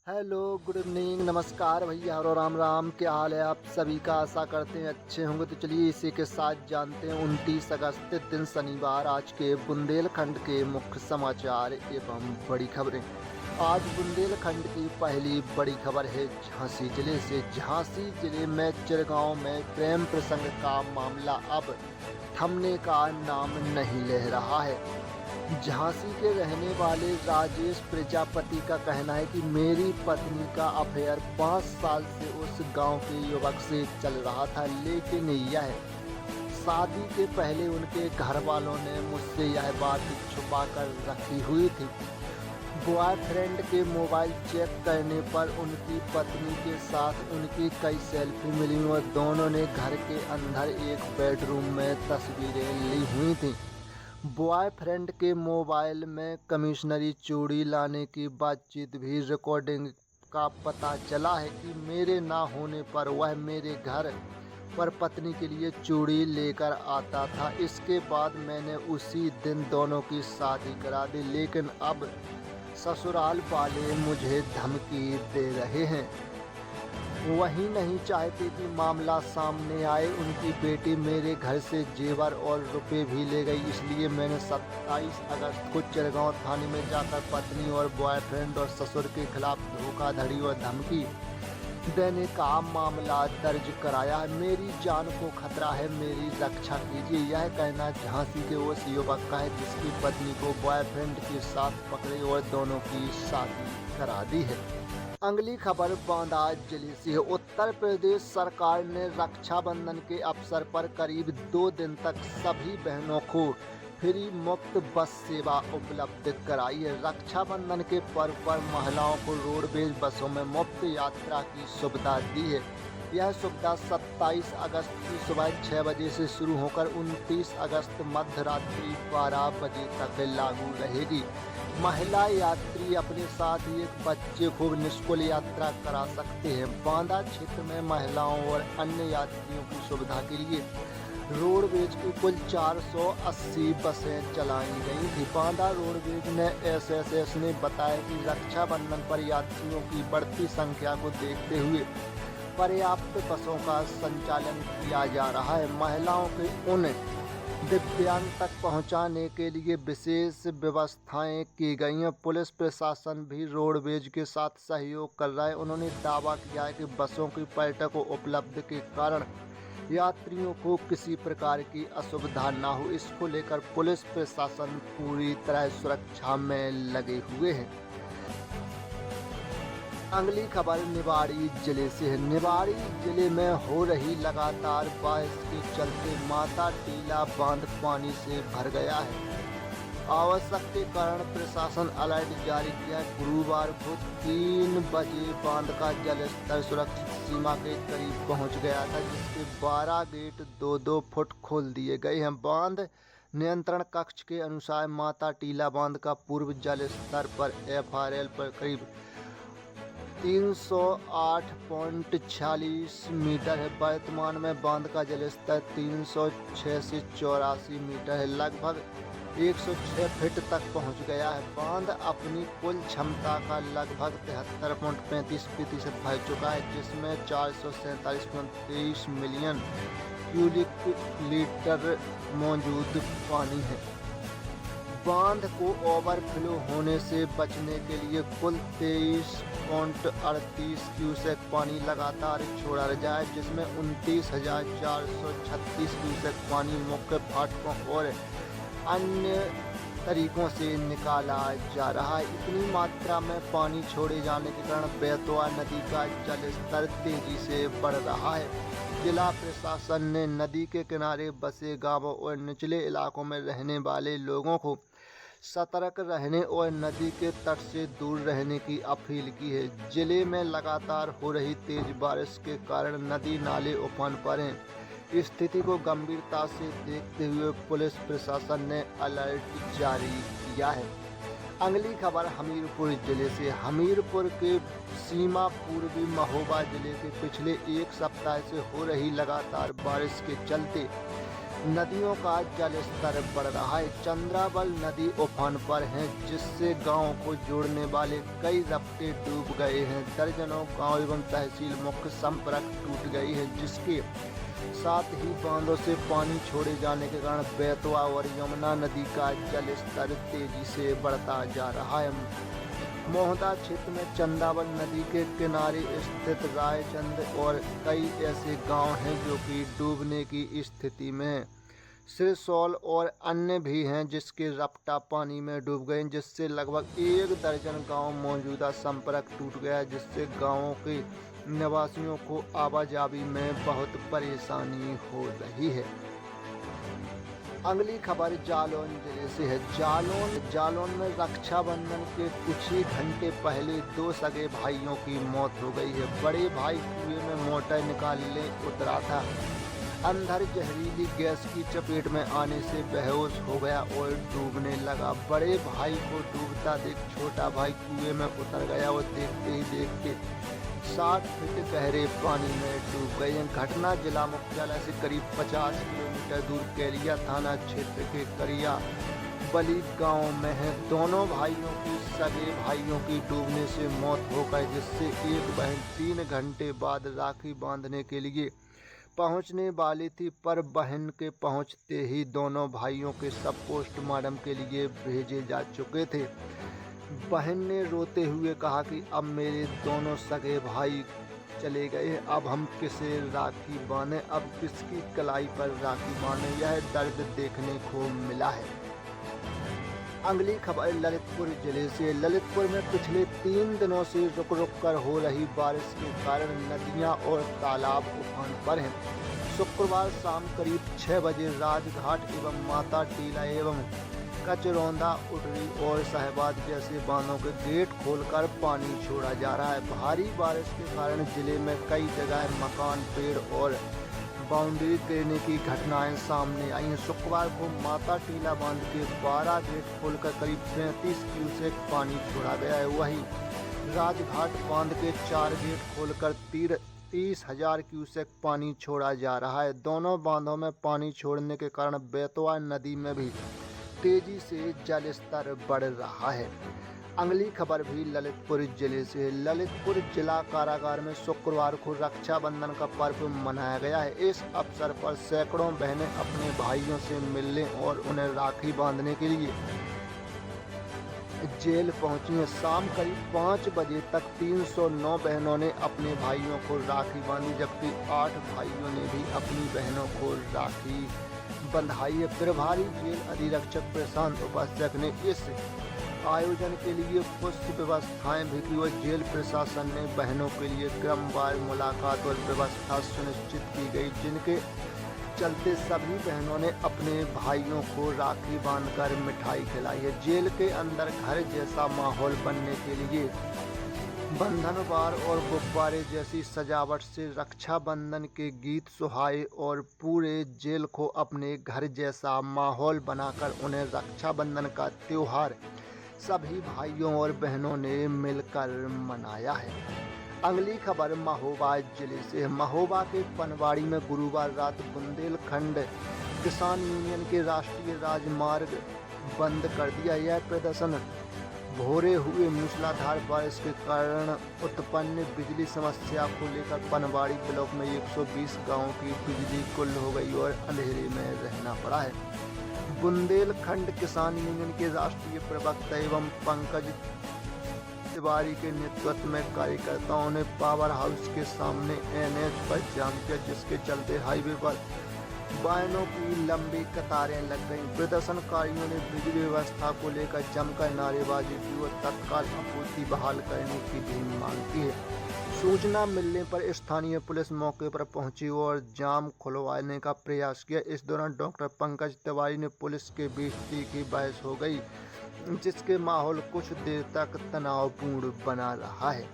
Hello, good evening, नमस्कार भैया और राम राम। क्या हाल है आप सभी का? आशा करते हैं अच्छे होंगे। तो चलिए इसी के साथ जानते हैं 29 अगस्त दिन शनिवार आज के बुंदेलखंड के मुख्य समाचार एवं बड़ी खबरें। आज बुंदेलखंड की पहली बड़ी खबर है झांसी जिले से। झांसी जिले में चिरगांव में प्रेम प्रसंग का मामला अब थमने का नाम नहीं ले रहा है। झांसी के रहने वाले राजेश प्रजापति का कहना है कि मेरी पत्नी का अफेयर 5 साल से उस गांव के युवक से चल रहा था, लेकिन यह शादी के पहले उनके घर वालों ने मुझसे यह बात छुपा कर रखी हुई थी। बॉयफ्रेंड के मोबाइल चेक करने पर उनकी पत्नी के साथ उनकी कई सेल्फी मिली और दोनों ने घर के अंदर एक बेडरूम में तस्वीरें ली हुई थीं। बॉयफ्रेंड के मोबाइल में कमिश्नरी चूड़ी लाने की बातचीत भी रिकॉर्डिंग का पता चला है कि मेरे ना होने पर वह मेरे घर पर पत्नी के लिए चूड़ी लेकर आता था। इसके बाद मैंने उसी दिन दोनों की शादी करा दी, लेकिन अब ससुराल वाले मुझे धमकी दे रहे हैं। वही नहीं चाहते कि मामला सामने आए। उनकी बेटी मेरे घर से जेवर और रुपए भी ले गई, इसलिए मैंने 27 अगस्त को चिरगांव थाने में जाकर पत्नी और बॉयफ्रेंड और ससुर के खिलाफ धोखाधड़ी और धमकी देने का मामला दर्ज कराया है। मेरी जान को खतरा है, मेरी रक्षा कीजिए। यह कहना झांसी के उस युवक का है जिसकी पत्नी को बॉयफ्रेंड के साथ पकड़े और दोनों की शादी करा दी है। अगली खबर बांदा जिले से है। उत्तर प्रदेश सरकार ने रक्षाबंधन के अवसर पर करीब 2 दिन तक सभी बहनों को फ्री मुफ्त बस सेवा उपलब्ध कराई है। रक्षाबंधन के पर्व पर महिलाओं को रोडवेज बसों में मुफ्त यात्रा की सुविधा दी है। यह सुविधा 27 अगस्त की सुबह 6 बजे से शुरू होकर 29 अगस्त मध्य रात्रि 12 बजे तक लागू रहेगी। महिला यात्री अपने साथ एक बच्चे को निःशुल्क यात्रा करा सकते हैं। बांदा क्षेत्र में महिलाओं और अन्य यात्रियों की सुविधा के लिए रोडवेज की कुल 480 बसें चलाई गई थी। बांदा रोडवेज ने एसएसएस ने बताया कि रक्षाबंधन पर यात्रियों की बढ़ती संख्या को देखते हुए पर्याप्त बसों का संचालन किया जा रहा है। महिलाओं के उन दिव्यांग तक पहुंचाने के लिए विशेष व्यवस्थाएं की गई हैं। पुलिस प्रशासन भी रोडवेज के साथ सहयोग कर रहा है। उन्होंने दावा किया है कि बसों की पर्यटक उपलब्ध के कारण यात्रियों को किसी प्रकार की असुविधा न हो। इसको लेकर पुलिस प्रशासन पूरी तरह सुरक्षा में लगे हुए हैं। अगली खबर निवाड़ी जिले से है। निवाड़ी जिले में हो रही लगातार बारिश के चलते माता टीला बांध पानी से भर गया है। आवश्यक के कारण प्रशासन अलर्ट जारी किया। गुरुवार को 3 बजे बांध का जलस्तर सुरक्षित सीमा के करीब पहुंच गया था, जिसके 12 गेट 2-2 फुट खोल दिए गए हैं। बांध नियंत्रण कक्ष के अनुसार माता टीला बांध का पूर्व जल स्तर पर FRL पर करीब 308.46 मीटर है। वर्तमान में बांध का जलस्तर 306 से 84 मीटर है, लगभग 106 फीट तक पहुंच गया है। बांध अपनी कुल क्षमता का लगभग 73.35% भर चुका है, जिसमें 447.23 मिलियन क्यूबिक लीटर मौजूद पानी है। बांध को ओवरफ्लो होने से बचने के लिए कुल 23.38 क्यूसेक पानी लगातार छोड़ा जाए, जिसमें 29,436 क्यूसेक पानी मुख्य फाटकों और अन्य तरीकों से निकाला जा रहा है। इतनी मात्रा में पानी छोड़े जाने के कारण बेतवा नदी का जलस्तर तेजी से बढ़ रहा है। जिला प्रशासन ने नदी के किनारे बसे गांवों और निचले इलाकों में रहने वाले लोगों को सतर्क रहने और नदी के तट से दूर रहने की अपील की है। जिले में लगातार हो रही तेज बारिश के कारण नदी नाले उफान पर हैं। स्थिति को गंभीरता से देखते हुए पुलिस प्रशासन ने अलर्ट जारी किया है। अगली खबर हमीरपुर जिले से। हमीरपुर के सीमा पूर्वी महोबा जिले के पिछले 1 सप्ताह से हो रही लगातार बारिश के चलते नदियों का जलस्तर बढ़ रहा है। चंद्रावल नदी उफान पर है, जिससे गांव को जोड़ने वाले कई रफ्ते डूब गए हैं। दर्जनों गांव एवं तहसील मुख्य संपर्क टूट गई है, जिसके साथ ही बांधों से पानी छोड़े जाने के कारण बेतवा और यमुना नदी का जलस्तर तेजी से बढ़ता जा रहा है। मोहदा क्षेत्र में चंद्रावल नदी के किनारे स्थित रायचंद और कई ऐसे गांव हैं जो कि डूबने की स्थिति में हैं। सिरसौल और अन्य भी हैं जिसके रपटा पानी में डूब गए, जिससे लगभग 1 दर्जन गांव मौजूदा संपर्क टूट गया, जिससे गांवों के निवासियों को आवाजाही में बहुत परेशानी हो रही है। अगली खबर जालौन जिले से है। जालौन में रक्षाबंधन के कुछ ही घंटे पहले 2 सगे भाइयों की मौत हो गई है। बड़े भाई कुएं में मोटर निकालने उतरा था, अंदर जहरीली गैस की चपेट में आने से बेहोश हो गया और डूबने लगा। बड़े भाई को डूबता देख छोटा भाई कुएं में उतर गया और देखते ही देखते 60 फीट गहरे पानी में डूब गए। घटना जिला मुख्यालय से करीब 50 किलोमीटर दूर केलिया थाना क्षेत्र के करिया बली गांव में है। दोनों भाइयों की सगे भाइयों की डूबने से मौत हो गई, जिससे एक बहन 3 घंटे बाद राखी बांधने के लिए पहुंचने वाली थी, पर बहन के पहुंचते ही दोनों भाइयों के शव पोस्टमार्टम के लिए भेजे जा चुके थे। बहन ने रोते हुए कहा कि अब मेरे दोनों सगे भाई चले गए, अब हम किसे राखी बांधें, अब किसकी कलाई पर राखी बांधें, यह दर्द देखने को मिला है। अगली खबर ललितपुर जिले से। ललितपुर में पिछले 3 दिनों से रुक रुक कर हो रही बारिश के कारण नदियां और तालाब उफान पर हैं। शुक्रवार शाम करीब 6 बजे राजघाट एवं माता टीला एवं कचरौंदा, उटरी और साहिबाद जैसे बांधों के गेट खोलकर पानी छोड़ा जा रहा है। भारी बारिश के कारण जिले में कई जगह मकान, पेड़ और बाउंड्री गिरने की घटनाएं सामने आई हैं। शुक्रवार को माता टीला बांध के 12 गेट खोलकर करीब 35 क्यूसेक पानी छोड़ा गया है। वहीं राजघाट बांध के 4 गेट खोलकर 30,000 क्यूसेक पानी छोड़ा जा रहा है। दोनों बांधों में पानी छोड़ने के कारण बेतवा नदी में भी तेजी से जलस्तर बढ़ रहा है। अगली खबर भी ललितपुर जिले से है। ललितपुर जिला कारागार में शुक्रवार को रक्षाबंधन का पर्व मनाया गया है। इस अवसर पर सैकड़ों बहनें अपने भाइयों से मिलने और उन्हें राखी बांधने के लिए जेल पहुंची हैं। शाम करीब 5 बजे तक 309 बहनों ने अपने भाइयों को राखी बांधी, जबकि 8 भाइयों ने भी अपनी बहनों को राखी बंधाई है। प्रभारी जेल अधीक्षक प्रशांत उपाध्याय ने इस आयोजन के लिए पुष्ट व्यवस्थाएं भी की और जेल प्रशासन ने बहनों के लिए क्रमवार मुलाकात और व्यवस्था सुनिश्चित की गई, जिनके चलते सभी बहनों ने अपने भाइयों को राखी बांधकर मिठाई खिलाई है। जेल के अंदर घर जैसा माहौल बनने के लिए बंधनवार और गुब्बारे जैसी सजावट से रक्षाबंधन के गीत सुहाए और पूरे जेल को अपने घर जैसा माहौल बनाकर उन्हें रक्षाबंधन का त्योहार सभी भाइयों और बहनों ने मिलकर मनाया है। अगली खबर महोबा जिले से। महोबा के पनवाड़ी में गुरुवार रात बुंदेलखंड किसान यूनियन के राष्ट्रीय राजमार्ग बंद कर दिया। यह प्रदर्शन भोरे हुए मूसलाधार बारिश के कारण उत्पन्न बिजली समस्या को लेकर पनवाड़ी ब्लॉक में 120 गांवों की बिजली गुल हो गई और अंधेरे में रहना पड़ा है। बुंदेलखंड किसान यूनियन के राष्ट्रीय प्रवक्ता एवं पंकज तिवारी के नेतृत्व में कार्यकर्ताओं ने पावर हाउस के सामने NH पर जाम किया, जिसके चलते हाईवे पर वाहनों की लंबी कतारें लग गईं। प्रदर्शनकारियों ने बिजली व्यवस्था को लेकर जमकर नारेबाजी की और तत्काल आपूर्ति बहाल करने की भी मांग की है। सूचना मिलने पर स्थानीय पुलिस मौके पर पहुंची और जाम खुलवाने का प्रयास किया। इस दौरान डॉक्टर पंकज तिवारी ने पुलिस के बीच तीखी बहस हो गई, जिसके माहौल कुछ देर तक तनावपूर्ण बना रहा है।